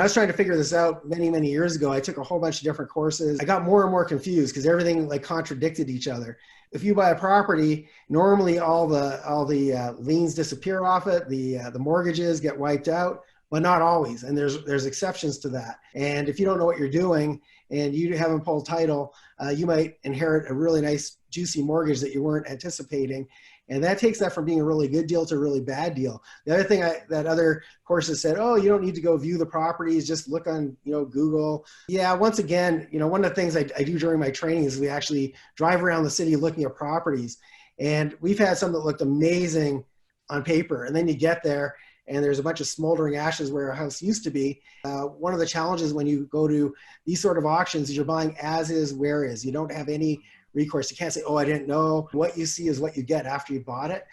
I was trying to figure this out many, many years ago. I took a whole bunch of different courses. I got more and more confused because everything like contradicted each other. If you buy a property, normally all the liens disappear off it, the mortgages get wiped out, but not always. And there's exceptions to that. And if you don't know what you're doing and you haven't pulled title, you might inherit a really nice, juicy mortgage that you weren't anticipating. And that takes that from being a really good deal to a really bad deal. The other thing that other courses said, oh, you don't need to go view the properties, just look on, Google. Yeah, once again, one of the things I do during my training is we actually drive around the city looking at properties. And we've had some that looked amazing on paper. And then you get there and there's a bunch of smoldering ashes where a house used to be. One of the challenges when you go to these sort of auctions is you're buying as is, where is. You don't have any recourse. You can't say, oh, I didn't know. What you see is what you get after you bought it.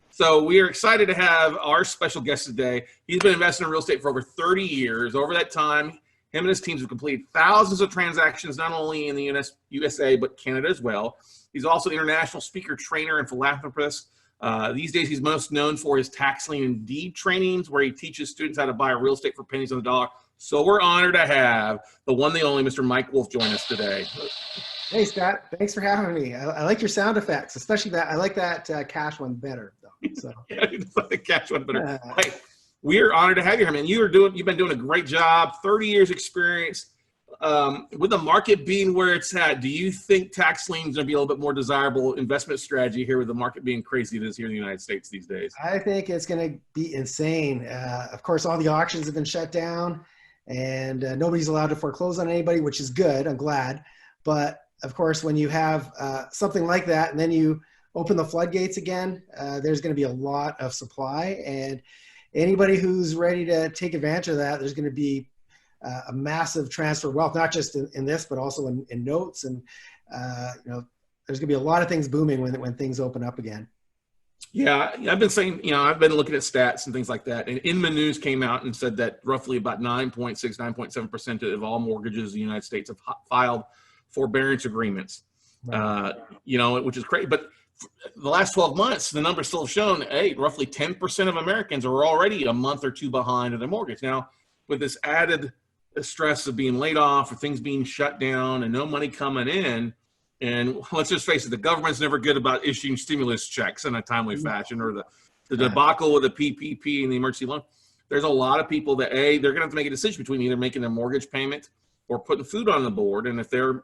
So we are excited to have our special guest today. He's been investing in real estate for over 30 years. Over that time, him and his teams have completed thousands of transactions, not only in the USA, but Canada as well. He's also an international speaker, trainer, and philanthropist. These days, he's most known for his tax lien and deed trainings, where he teaches students how to buy real estate for pennies on the dollar. So we're honored to have the one, the only Mr. Mike Wolf join us today. Hey, Scott. Thanks for having me. I like your sound effects, especially that. I like that cash one better, though. So. Yeah, the cash one better. Hey, we are honored to have you here, man. You've been doing a great job. 30 years experience. With the market being where it's at, do you think tax lien is going to be a little bit more desirable investment strategy here with the market being crazy it is here in the United States these days? I think it's going to be insane. Of course, all the auctions have been shut down and nobody's allowed to foreclose on anybody, which is good. I'm glad. But of course, when you have something like that and then you open the floodgates again, there's going to be a lot of supply, and anybody who's ready to take advantage of that, there's going to be a massive transfer of wealth, not just in this, but also in notes. And, there's going to be a lot of things booming when things open up again. Yeah, I've been saying, I've been looking at stats and things like that. And Inman News came out and said that roughly about 9.7% of all mortgages in the United States have filed forbearance agreements, right. Which is crazy. But the last 12 months, the numbers still have shown, roughly 10% of Americans are already a month or two behind on their mortgage. Now, with this added stress of being laid off or things being shut down and no money coming in, and let's just face it, the government's never good about issuing stimulus checks in a timely fashion, or the debacle with the PPP and the emergency loan. There's a lot of people that, they're going to have to make a decision between either making their mortgage payment or putting food on the board. And if their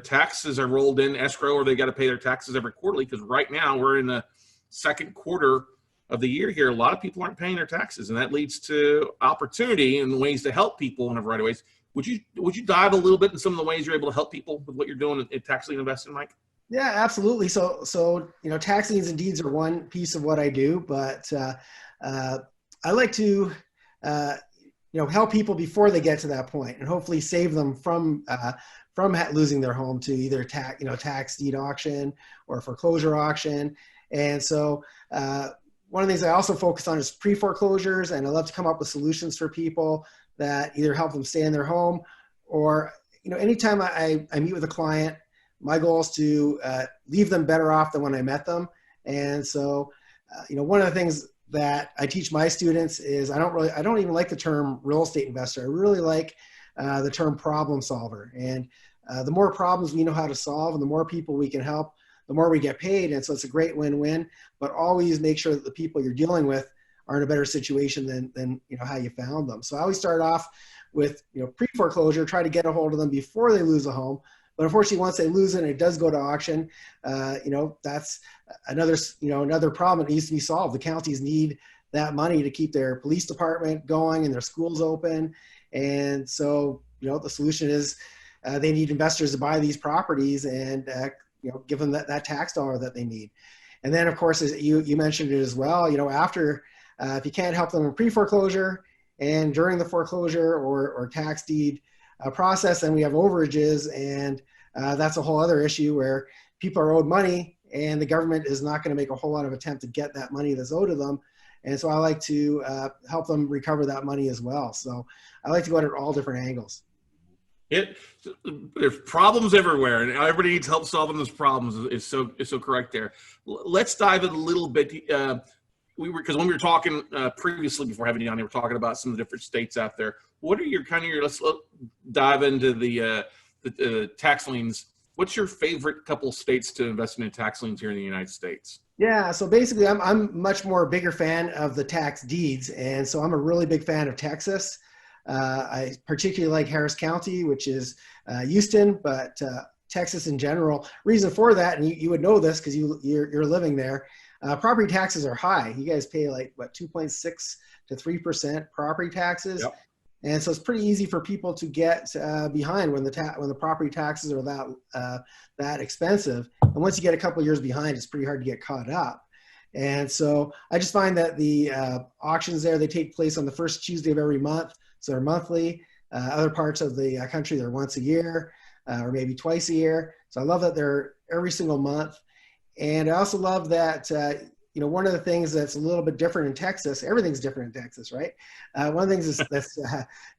taxes are rolled in escrow, or they got to pay their taxes every quarterly, because right now we're in the second quarter of the year here, a lot of people aren't paying their taxes, and that leads to opportunity and ways to help people in a variety of ways. Would you dive a little bit in some of the ways you're able to help people with what you're doing in tax lien investing, Mike? Yeah, absolutely. So tax liens and deeds are one piece of what I do, but I like to help people before they get to that point, and hopefully save them from losing their home to either tax deed auction or foreclosure auction. And so one of the things I also focus on is pre-foreclosures, and I love to come up with solutions for people that either help them stay in their home, or anytime I meet with a client, my goal is to leave them better off than when I met them. And so one of the things that I teach my students is I don't even like the term real estate investor. I really like the term problem solver. And the more problems we know how to solve and the more people we can help, the more we get paid. And so it's a great win-win, but always make sure that the people you're dealing with are in a better situation than how you found them. So I always start off with pre-foreclosure, try to get a hold of them before they lose a home. But unfortunately, once they lose it and it does go to auction, that's another problem that needs to be solved. The counties need that money to keep their police department going and their schools open. And so, the solution is they need investors to buy these properties and, give them that tax dollar that they need. And then, of course, as you mentioned it as well, after, if you can't help them in pre-foreclosure and during the foreclosure or tax deed process, then we have overages, and that's a whole other issue where people are owed money and the government is not going to make a whole lot of attempt to get that money that's owed to them. And so I like to help them recover that money as well. So I like to go at it all different angles. It there's problems everywhere, and everybody needs help solving those problems. Is so correct there. Let's dive in a little bit. Because when we were talking previously before having you on, we were talking about some of the different states out there. What are your let's dive into the tax liens. What's your favorite couple states to invest in tax liens here in the United States? Yeah, so basically, I'm much more a bigger fan of the tax deeds, and so I'm a really big fan of Texas. I particularly like Harris County, which is Houston, but Texas in general. Reason for that, and you would know this because you're living there. Property taxes are high. You guys pay like what 2.6 to 3% property taxes. Yep. And so it's pretty easy for people to get behind when the property taxes are that expensive. And once you get a couple of years behind, it's pretty hard to get caught up. And so I just find that the auctions there, they take place on the first Tuesday of every month. So they're monthly. Other parts of the country, they're once a year or maybe twice a year. So I love that they're every single month. And I also love that one of the things that's a little bit different in Texas, everything's different in Texas, right? One of the things that's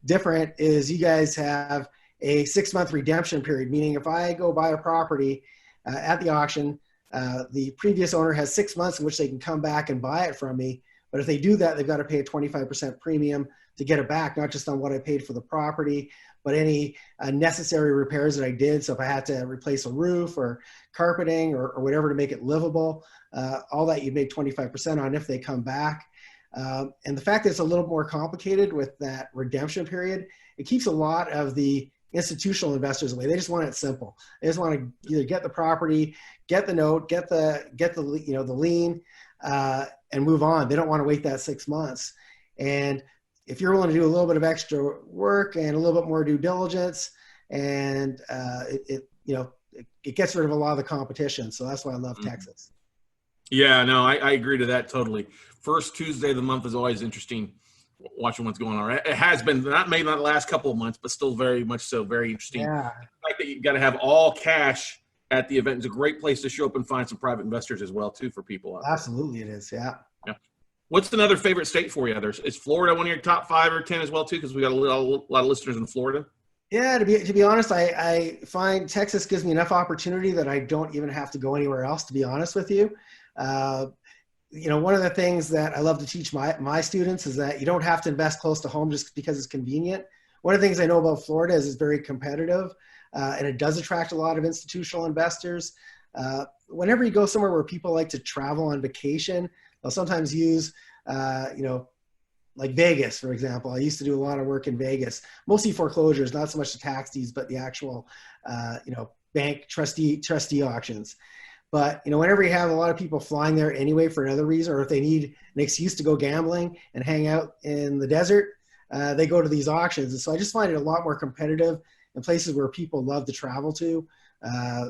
different is you guys have a 6-month redemption period, meaning if I go buy a property at the auction, the previous owner has 6 months in which they can come back and buy it from me. But if they do that, they've got to pay a 25% premium to get it back, not just on what I paid for the property, but any necessary repairs that I did. So if I had to replace a roof or carpeting or whatever to make it livable, all that you make 25% on if they come back. And the fact that it's a little more complicated with that redemption period, it keeps a lot of the institutional investors away. They just want it simple. They just want to either get the property, get the note, get the lien, and move on. They don't want to wait that 6 months. And if you're willing to do a little bit of extra work and a little bit more due diligence, and it gets rid of a lot of the competition. So that's why I love Texas. Yeah, no, I agree to that totally. First Tuesday of the month is always interesting, watching what's going on. It has been maybe not the last couple of months, but still very much so, very interesting. Yeah. The fact that you got to have all cash at the event is a great place to show up and find some private investors as well too for people. Absolutely, it is. Yeah. What's another favorite state for you? Is Florida one of your top 5 or 10 as well too? Because we got a lot of listeners in Florida. Yeah, to be honest, I find Texas gives me enough opportunity that I don't even have to go anywhere else, to be honest with you. One of the things that I love to teach my students is that you don't have to invest close to home just because it's convenient. One of the things I know about Florida is it's very competitive, and it does attract a lot of institutional investors. Whenever you go somewhere where people like to travel on vacation, they'll sometimes use, like Vegas, for example. I used to do a lot of work in Vegas, mostly foreclosures, not so much the tax deeds, but the actual, bank trustee auctions. But, whenever you have a lot of people flying there anyway for another reason, or if they need an excuse to go gambling and hang out in the desert, they go to these auctions. And so I just find it a lot more competitive in places where people love to travel to.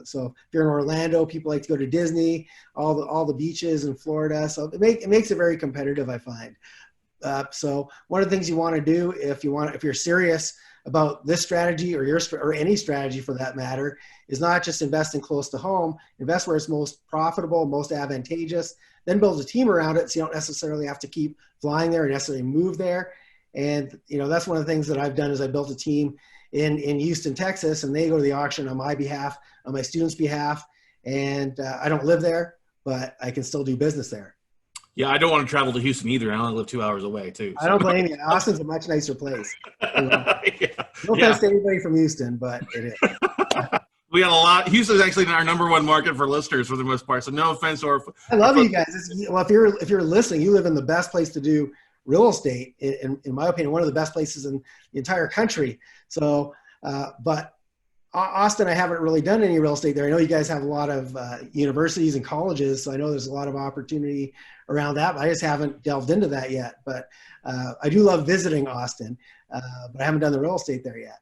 So if you're in Orlando, people like to go to Disney, all the beaches in Florida. So it makes it very competitive, I find. So one of the things you want to do if you're serious about this strategy or any strategy for that matter, is not just investing close to home, invest where it's most profitable, most advantageous, then build a team around it so you don't necessarily have to keep flying there and necessarily move there. And, that's one of the things that I've done is I built a team in Houston, Texas, and they go to the auction on my behalf, on my students' behalf. And I don't live there, but I can still do business there. Yeah, I don't want to travel to Houston either. I only live 2 hours away too. So. I don't blame you. Austin's a much nicer place. Yeah. No offense to anybody from Houston, but it is. We got a lot. Houston's actually our number 1 market for listeners for the most part. So no offense. I love you guys. If you're listening, you live in the best place to do real estate, in my opinion, one of the best places in the entire country. So, but Austin, I haven't really done any real estate there. I know you guys have a lot of universities and colleges, so I know there's a lot of opportunity around that, but I just haven't delved into that yet. But I do love visiting Austin, but I haven't done the real estate there yet.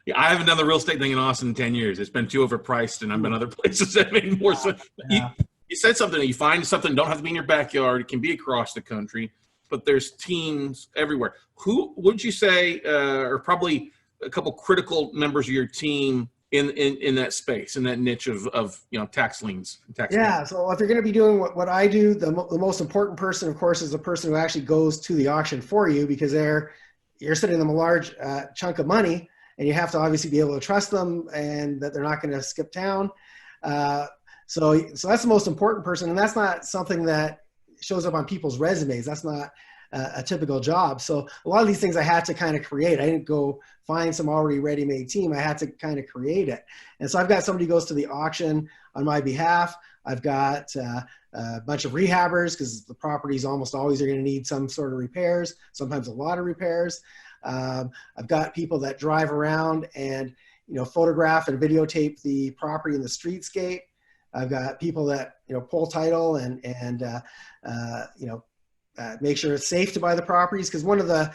Yeah, I haven't done the real estate thing in Austin in 10 years. It's been too overpriced, and I've been other places that made more sense. Yeah. You said something. You find something, don't have to be in your backyard. It can be across the country, but there's teams everywhere. Who would you say are probably a couple critical members of your team in that space, in that niche of tax liens? So if you're going to be doing what I do, the most important person, of course, is the person who actually goes to the auction for you, because you're sending them a large chunk of money. and you have to obviously be able to trust them and that they're not going to skip town. So that's the most important person, and that's not something that shows up on people's resumes. That's not a typical job. So a lot of these things I had to kind of create. I didn't go find some already ready-made team. I had to kind of create it. And so I've got somebody who goes to the auction on my behalf. I've got a bunch of rehabbers, because the properties almost always are going to need some sort of repairs, sometimes a lot of repairs. I've got people that drive around and photograph and videotape the property in the streetscape. I've got people that pull title and make sure it's safe to buy the properties, because one of the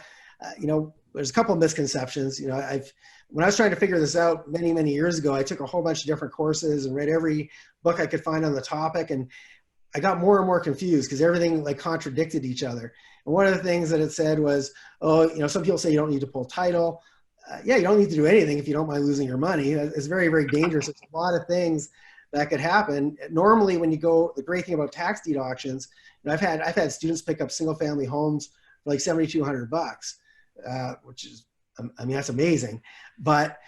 there's a couple of misconceptions. When I was trying to figure this out many years ago, I took a whole bunch of different courses and read every book I could find on the topic, and I got more and more confused because everything like contradicted each other. And one of the things that it said was, some people say you don't need to pull title. Yeah, you don't need to do anything if you don't mind losing your money. It's very, very dangerous. There's a lot of things that could happen. Normally, when you go, the great thing about tax deed auctions, I've had students pick up single family homes for like $7,200, which is, that's amazing. But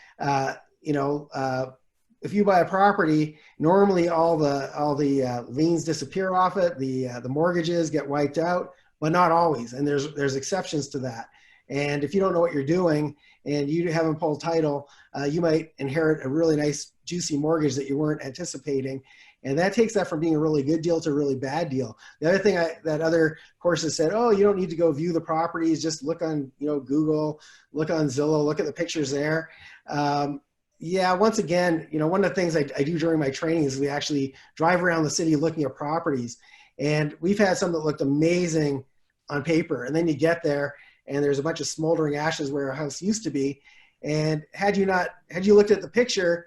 if you buy a property, normally all the liens disappear off it, the mortgages get wiped out, but not always. And there's exceptions to that. And if you don't know what you're doing and you haven't pulled title, you might inherit a really nice, juicy mortgage that you weren't anticipating. And that takes that from being a really good deal to a really bad deal. The other thing that other courses said, you don't need to go view the properties, just look on Google, look on Zillow, look at the pictures there. Yeah, once again, one of the things I do during my training is we actually drive around the city looking at properties. And we've had some that looked amazing on paper. And then you get there and there's a bunch of smoldering ashes where a house used to be. And had you looked at the picture,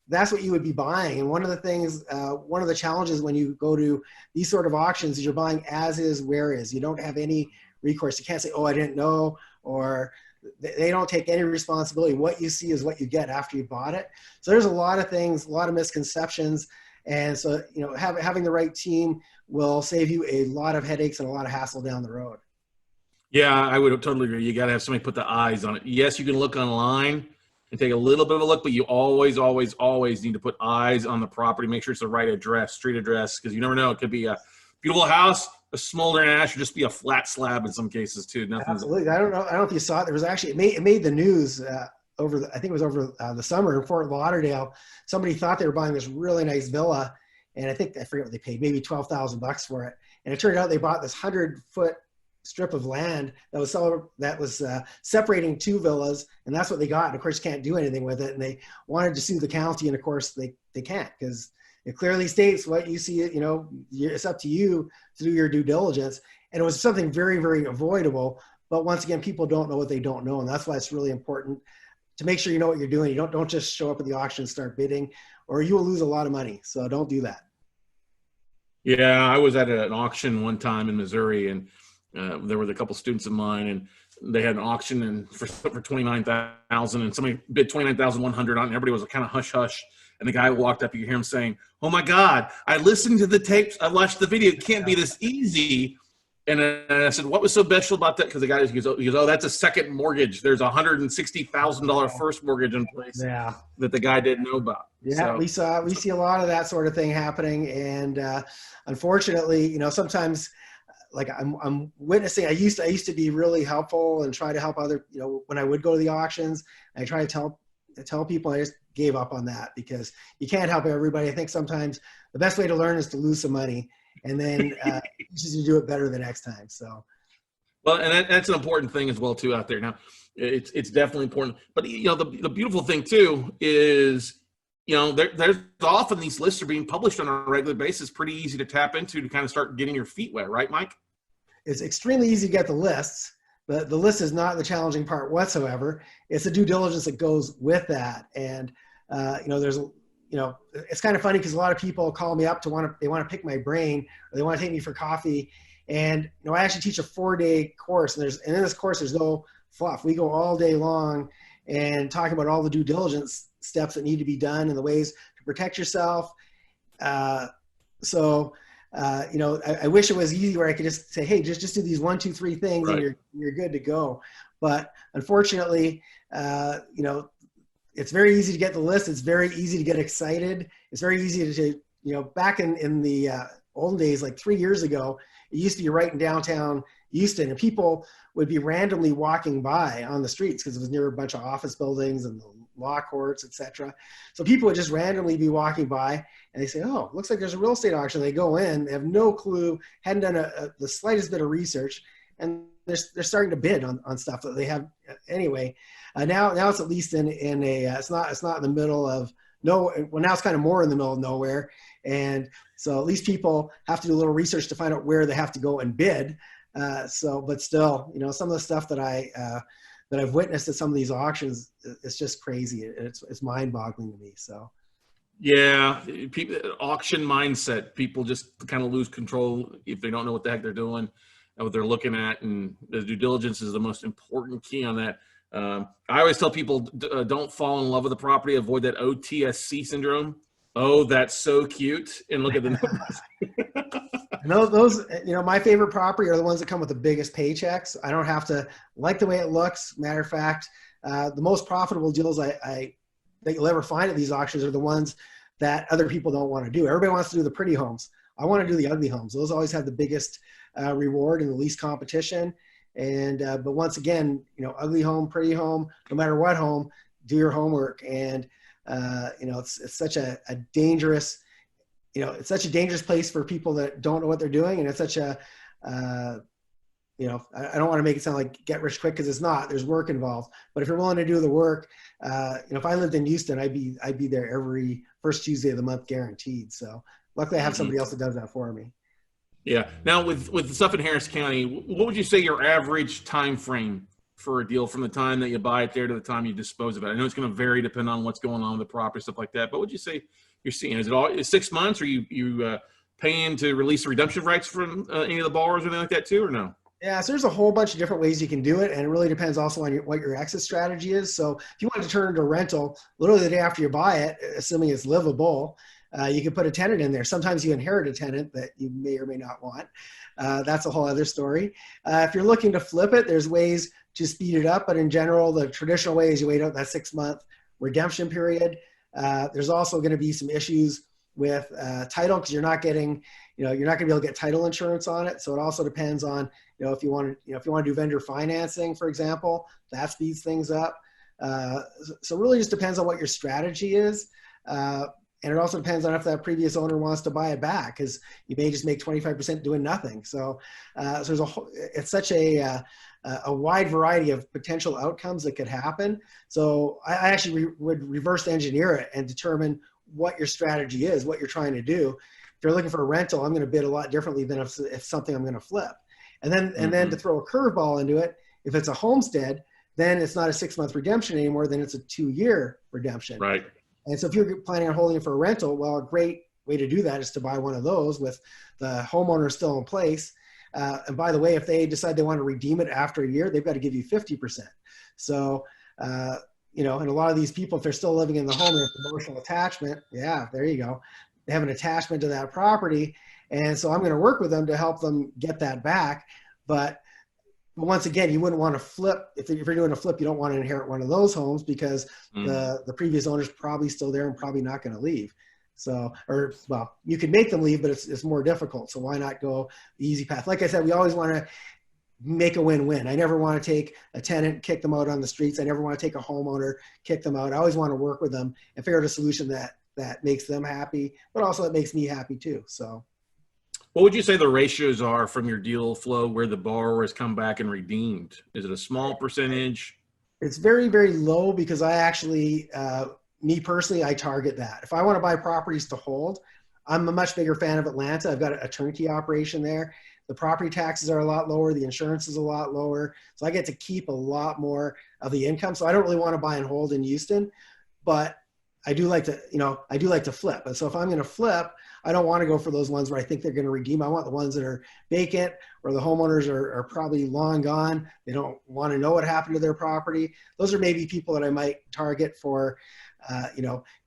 that's what you would be buying. And one of the things, one of the challenges when you go to these sort of auctions is you're buying as is, where is. You don't have any recourse. You can't say, I didn't know, or they don't take any responsibility. What you see is what you get after you bought it. So there's a lot of things, a lot of misconceptions. And so, having the right team will save you a lot of headaches and a lot of hassle down the road. Yeah, I would totally agree. You got to have somebody put the eyes on it. Yes, you can look online and take a little bit of a look, but you always, always, always need to put eyes on the property. Make sure it's the right address, street address, because you never know. It could be a beautiful house, a smoldering ash, or just be a flat slab in some cases too. Absolutely. I don't know if you saw it. There was actually, it made the news I think it was over the summer in Fort Lauderdale. Somebody thought they were buying this really nice villa, and I forget what they paid, maybe $12,000 for it. And it turned out they bought this 100-foot strip of land that was separating two villas, and that's what they got. And of course, you can't do anything with it. And they wanted to sue the county, and of course, they can't, because it clearly states what you see. It's up to you to do your due diligence. And it was something very, very avoidable. But once again, people don't know what they don't know, and that's why it's really important to make sure you know what you're doing. You don't just show up at the auction and start bidding, or you will lose a lot of money. So don't do that. Yeah, I was at an auction one time in Missouri, and there was a couple students of mine, and they had an auction and for $29,000, and somebody bid $29,100 on it, and everybody was kind of hush hush. And the guy walked up, you could hear him saying, "Oh my God, I listened to the tapes, I watched the video. It can't be this easy." And I said, "What was so special about that?" Because the guy goes, "Oh, that's a second mortgage. There's a $160,000 first mortgage in place that the guy didn't know about." Yeah, so we see a lot of that sort of thing happening, and unfortunately, sometimes. Like I'm witnessing, I used to be really helpful and try to help other, when I would go to the auctions, I try to tell people. I just gave up on that because you can't help everybody. I think sometimes the best way to learn is to lose some money, and then just to do it better the next time. So, well, and that's an important thing as well too out there. Now, it's definitely important. But the beautiful thing too is, there's often these lists are being published on a regular basis, pretty easy to tap into to kind of start getting your feet wet, right, Mike? It's extremely easy to get the lists, but the list is not the challenging part whatsoever. It's the due diligence that goes with that. And, it's kind of funny because a lot of people call me up they want to pick my brain, or they want to take me for coffee. And, I actually teach a 4-day course, and in this course, there's no fluff. We go all day long and talk about all the due diligence steps that need to be done and the ways to protect yourself. I wish it was easy where I could just say, hey, just do these 1, 2, 3 things, right, and you're good to go. But unfortunately, it's very easy to get the list. It's very easy to get excited. It's very easy to back in the olden days, like 3 years ago, it used to be right in downtown Houston, and people would be randomly walking by on the streets because it was near a bunch of office buildings and the law courts, etc. So people would just randomly be walking by, and they say, "Oh, looks like there's a real estate auction." They go in, they have no clue, hadn't done the slightest bit of research, and they're starting to bid on stuff that they have anyway. Now it's at least in a it's not in the middle of no. Well, now it's kind of more in the middle of nowhere, and so at least people have to do a little research to find out where they have to go and bid. But still, some of the stuff that I've witnessed at some of these auctions, it's just crazy. It's mind-boggling to me. So, yeah, people, auction mindset. People just kind of lose control if they don't know what the heck they're doing, and what they're looking at, and the due diligence is the most important key on that. I always tell people, don't fall in love with the property. Avoid that OTSC syndrome. Oh, that's so cute. And look at the numbers. And those, my favorite property are the ones that come with the biggest paychecks. I don't have to like the way it looks. Matter of fact, the most profitable deals that you'll ever find at these auctions are the ones that other people don't want to do. Everybody wants to do the pretty homes. I want to do the ugly homes. Those always have the biggest reward and the least competition. And but once again, ugly home, pretty home, no matter what home, do your homework. And it's such a dangerous, it's such a dangerous place for people that don't know what they're doing. And it's such a, I don't want to make it sound like get rich quick, because it's not. There's work involved. But if you're willing to do the work, if I lived in Houston, I'd be there every first Tuesday of the month, guaranteed. So luckily, I have somebody else that does that for me. Yeah. Now, with the stuff in Harris County, what would you say your average time frame for a deal from the time that you buy it there to the time you dispose of it? I know it's going to vary depending on what's going on with the property, stuff like that. But what would you say you're seeing? Is it 6 months? Are you paying to release the redemption rights from any of the borrowers or anything like that too, or no? Yeah, so there's a whole bunch of different ways you can do it, and it really depends also on what your exit strategy is. So if you want to turn it into a rental, literally the day after you buy it, assuming it's livable, you can put a tenant in there. Sometimes you inherit a tenant that you may or may not want. That's a whole other story. If you're looking to flip it, there's ways to speed it up, but in general, the traditional way is you wait out that 6-month redemption period. There's also going to be some issues with title, because you're not going to be able to get title insurance on it. So it also depends on, if you want to do vendor financing, for example, that speeds things up. So it really just depends on what your strategy is. And it also depends on if that previous owner wants to buy it back, because you may just make 25% doing nothing. So, it's such a wide variety of potential outcomes that could happen. So I actually would reverse engineer it and determine what your strategy is, what you're trying to do. If you're looking for a rental, I'm going to bid a lot differently than if something I'm going to flip. And then to throw a curveball into it, if it's a homestead, then it's not a 6-month redemption anymore. Then it's a 2-year redemption. Right. And so if you're planning on holding it for a rental, well, a great way to do that is to buy one of those with the homeowner still in place. And by the way, if they decide they want to redeem it after a year, they've got to give you 50%. So, and a lot of these people, if they're still living in the home, they have emotional attachment. Yeah, there you go. They have an attachment to that property. And so I'm going to work with them to help them get that back. But once again, you wouldn't want to flip. If you're doing a flip, you don't want to inherit one of those homes, because the previous owner's probably still there and probably not going to leave. So, you could make them leave, but it's more difficult. So why not go the easy path? Like I said, we always want to make a win-win. I never want to take a tenant, kick them out on the streets. I never want to take a homeowner, kick them out. I always want to work with them and figure out a solution that makes them happy, but also it makes me happy too. So. What would you say the ratios are from your deal flow where the borrower has come back and redeemed? Is it a small percentage? It's very, very low, because I actually, me personally, I target that. If I want to buy properties to hold, I'm a much bigger fan of Atlanta. I've got a turnkey operation there. The property taxes are a lot lower. The insurance is a lot lower. So I get to keep a lot more of the income. So I don't really want to buy and hold in Houston, but I do like to flip. And so if I'm going to flip, I don't want to go for those ones where I think they're going to redeem. I want the ones that are vacant, or the homeowners are probably long gone. They don't want to know what happened to their property. Those are maybe people that I might target for,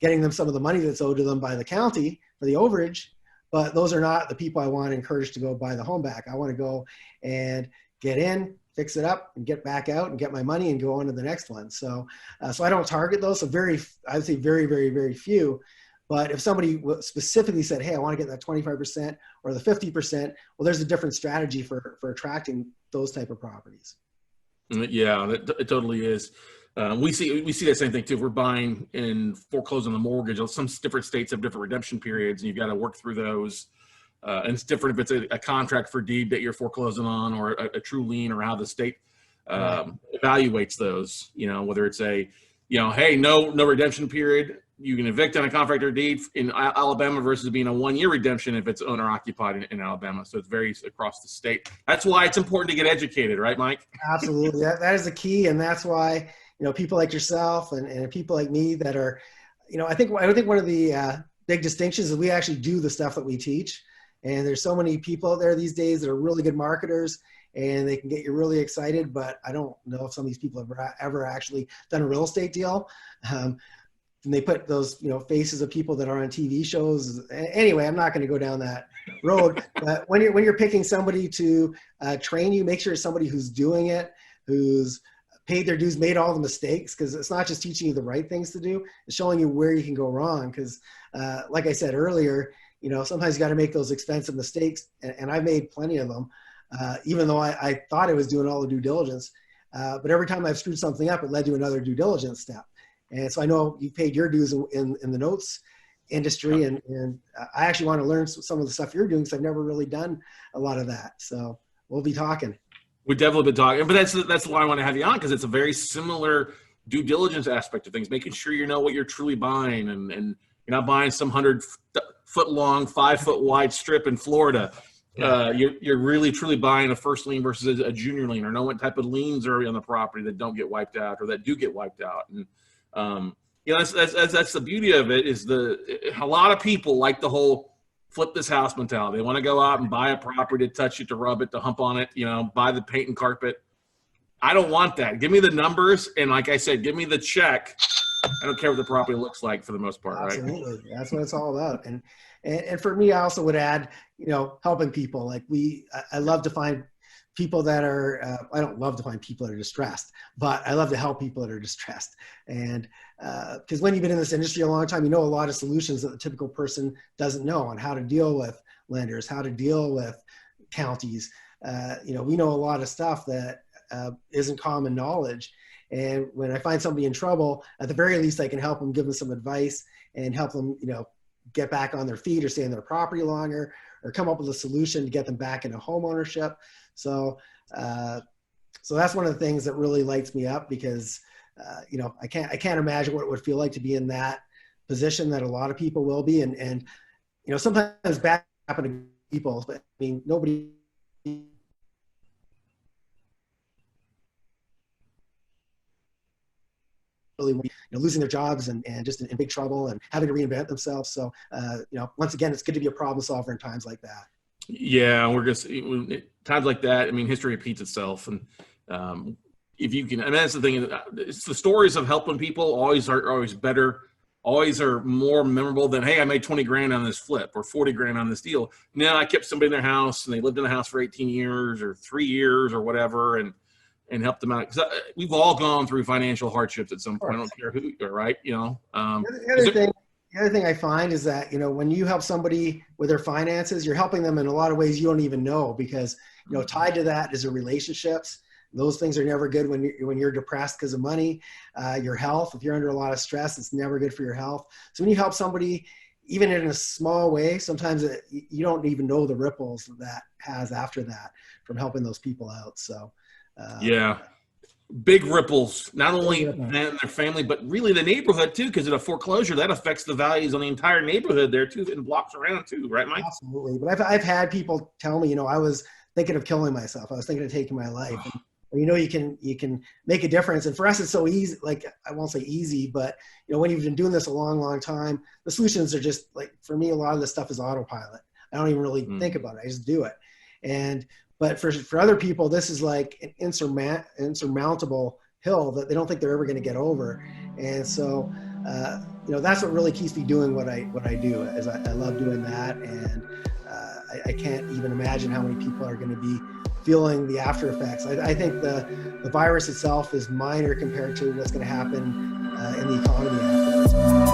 getting them some of the money that's owed to them by the county for the overage. But those are not the people I want to encourage to go buy the home back. I want to go and get in, fix it up and get back out and get my money and go on to the next one. So I don't target those. So I would say very, very, very few. But if somebody specifically said, hey, I want to get that 25% or the 50%, well, there's a different strategy for attracting those type of properties. Yeah, it totally is. We see that same thing too. If we're buying and foreclosing the mortgage, some different states have different redemption periods, and you've got to work through those. And it's different if it's a contract for deed that you're foreclosing on, or a true lien, or how the state evaluates those. Whether it's hey, no redemption period. You can evict on a contract or deed in Alabama versus being a 1-year redemption if it's owner occupied in Alabama. So it's varies across the state. That's why it's important to get educated, right, Mike? Absolutely. That is the key. And that's why, people like yourself and people like me that are, I think one of the big distinctions is we actually do the stuff that we teach. And there's so many people out there these days that are really good marketers, and they can get you really excited. But I don't know if some of these people have ever actually done a real estate deal. And they put those, faces of people that are on TV shows. Anyway, I'm not going to go down that road. But when you're picking somebody to train you, make sure it's somebody who's doing it, who's paid their dues, made all the mistakes, because it's not just teaching you the right things to do, it's showing you where you can go wrong. Because like I said earlier, sometimes you got to make those expensive mistakes, and I've made plenty of them, even though I thought I was doing all the due diligence. But every time I've screwed something up, it led to another due diligence step. And so I know you paid your dues in the notes industry, and I actually want to learn some of the stuff you're doing, because I've never really done a lot of that. So we'll be talking. We've definitely been talking, but that's why I want to have you on, because it's a very similar due diligence aspect of things, making sure you know what you're truly buying, and you're not buying some 100-foot long, 5-foot wide strip in Florida. You're really truly buying a first lien versus a junior lien, or know what type of liens are on the property that don't get wiped out or that do get wiped out. And that's the beauty of it, is a lot of people like the whole flip this house mentality. They want to go out and buy a property, to touch it, to rub it, to hump on it, buy the paint and carpet. I don't want that. Give me the numbers, and like I said, give me the check. I don't care what the property looks like for the most part. Absolutely. Right? That's what it's all about. And for me, I also would add, helping people. Like I love to find people that are, I don't love to find people that are distressed, but I love to help people that are distressed. And because when you've been in this industry a long time, you know a lot of solutions that the typical person doesn't know on how to deal with lenders, how to deal with counties. We know a lot of stuff that isn't common knowledge. And when I find somebody in trouble, at the very least, I can help them, give them some advice, and help them, get back on their feet, or stay in their property longer, or come up with a solution to get them back into home ownership. So that's one of the things that really lights me up, because, I can't imagine what it would feel like to be in that position that a lot of people will be. And sometimes bad happen to people, but I mean, nobody really, losing their jobs and just in big trouble and having to reinvent themselves. So, once again, it's good to be a problem solver in times like that. Yeah, we're just times like that. I mean, history repeats itself, and if you can, that's the thing. It's the stories of helping people always are always better, always are more memorable than, hey, I made 20 grand on this flip or 40 grand on this deal. Now I kept somebody in their house, and they lived in the house for 18 years or 3 years or whatever, and helped them out. Because we've all gone through financial hardships at some point. I don't care who, right? The other thing I find is that, when you help somebody with their finances, you're helping them in a lot of ways you don't even know, because, tied to that is their relationships. Those things are never good when you're depressed because of money. Your health, if you're under a lot of stress, it's never good for your health. So when you help somebody, even in a small way, sometimes you don't even know the ripples that has after that from helping those people out. So yeah. Big ripples, not only them and their family, but really the neighborhood too, because in a foreclosure, that affects the values on the entire neighborhood there too, and blocks around too, right, Mike? Absolutely. But I've had people tell me, I was thinking of killing myself. I was thinking of taking my life. And, you can make a difference. And for us, it's so easy. Like, I won't say easy, but when you've been doing this a long, long time, the solutions are just like, for me, a lot of this stuff is autopilot. I don't even really think about it. I just do it. But for other people, this is like an insurmountable hill that they don't think they're ever going to get over. And so, that's what really keeps me doing what I do. Is I love doing that, and I can't even imagine how many people are going to be feeling the after effects. I think the virus itself is minor compared to what's going to happen in the economy afterwards.